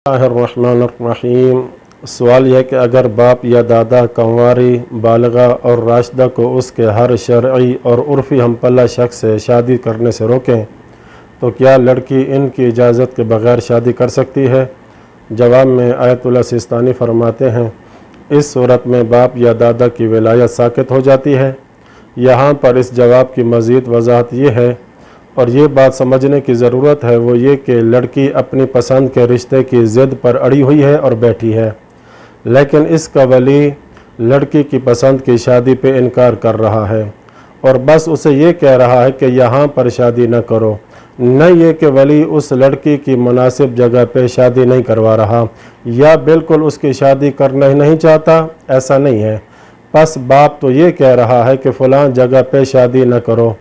बिस्मिल्लाहिर्रहमानिर्रहीम। सवाल यह कि अगर बाप या दादा कंवारी, बालिगा और राशिदा को उसके हर शरई और उर्फ़ी हमपल्ला शख्स से शादी करने से रोकें तो क्या लड़की इनकी इजाज़त के बग़ैर शादी कर सकती है? जवाब में आयतुल्लाह सिस्तानी फरमाते हैं, इस सूरत में बाप या दादा की विलायत साक़ित हो जाती है। यहाँ पर इस जवाब की मज़ीद वजाहत ये है और ये बात समझने की ज़रूरत है, वो ये कि लड़की अपनी पसंद के रिश्ते की ज़िद पर अड़ी हुई है और बैठी है, लेकिन इसका वली लड़की की पसंद की शादी पे इनकार कर रहा है और बस उसे ये कह रहा है कि यहाँ पर शादी न करो। न ये कि वली उस लड़की की मुनासिब जगह पे शादी नहीं करवा रहा या बिल्कुल उसकी शादी करना ही नहीं चाहता, ऐसा नहीं है। बस बाप तो ये कह रहा है कि फ़लाँ जगह पे शादी न करो।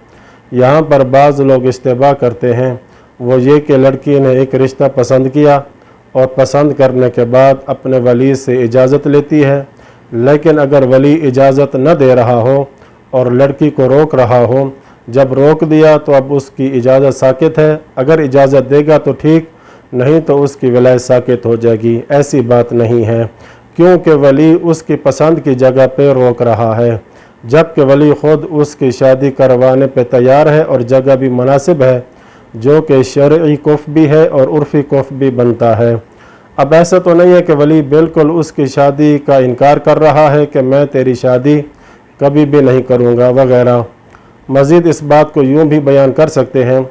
यहाँ पर बाज़ लोग इस्तेबा करते हैं, वो ये कि लड़की ने एक रिश्ता पसंद किया और पसंद करने के बाद अपने वली से इजाज़त लेती है, लेकिन अगर वली इजाज़त न दे रहा हो और लड़की को रोक रहा हो, जब रोक दिया तो अब उसकी इजाज़त साक़ित है। अगर इजाज़त देगा तो ठीक, नहीं तो उसकी विलायत साक़ित हो जाएगी। ऐसी बात नहीं है, क्योंकि वली उसकी पसंद की जगह पर रोक रहा है, जबकि वली ख़ुद उसकी शादी करवाने पे तैयार है और जगह भी मुनासिब है, जो कि शरई कुफ़ भी है और उर्फ़ी कुफ़ भी बनता है। अब ऐसा तो नहीं है कि वली बिल्कुल उसकी शादी का इनकार कर रहा है कि मैं तेरी शादी कभी भी नहीं करूँगा वगैरह। मज़ीद इस बात को यूँ भी बयान कर सकते हैं,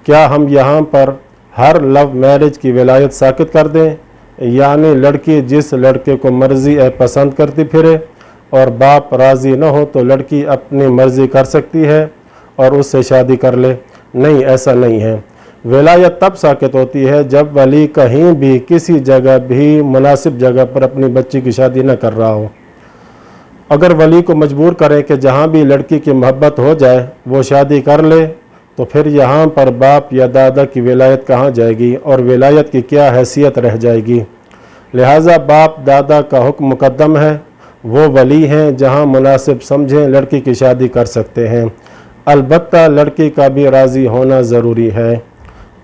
क्या हम यहाँ पर हर लव मैरिज की विलायत साक़ित कर दें, यानी लड़की जिस लड़के को मर्ज़ी है पसंद करती फिरे और बाप राज़ी न हो तो लड़की अपनी मर्ज़ी कर सकती है और उससे शादी कर ले? नहीं, ऐसा नहीं है। विलायत तब साक़ित होती है जब वली कहीं भी किसी जगह भी मुनासिब जगह पर अपनी बच्ची की शादी न कर रहा हो। अगर वली को मजबूर करें कि जहाँ भी लड़की की मोहब्बत हो जाए वो शादी कर ले, तो फिर यहाँ पर बाप या दादा की विलायत कहाँ जाएगी और विलायत की क्या हैसियत रह जाएगी? लिहाजा बाप दादा का हुक्म मुक़द्दम है, वो वली हैं जहाँ मुनासिब समझें लड़की की शादी कर सकते हैं। अलबत्ता लड़की का भी राज़ी होना ज़रूरी है।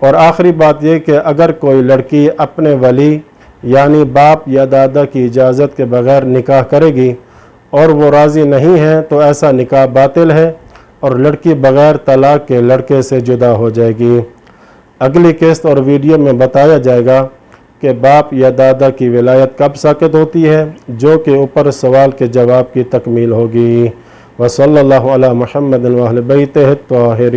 और आखिरी बात यह कि अगर कोई लड़की अपने वली यानी बाप या दादा की इजाज़त के बग़ैर निकाह करेगी और वो राज़ी नहीं है तो ऐसा निकाह बातिल है और लड़की बग़ैर तलाक़ के लड़के से जुदा हो जाएगी। अगली किस्त और वीडियो में बताया जाएगा कि बाप या दादा की विलायत कब साक़ित होती है, जो कि ऊपर सवाल के जवाब की तकमील होगी। व सल्लल्लाहु अला मुहम्मद व अहले बैतिही त्वाहिरीन।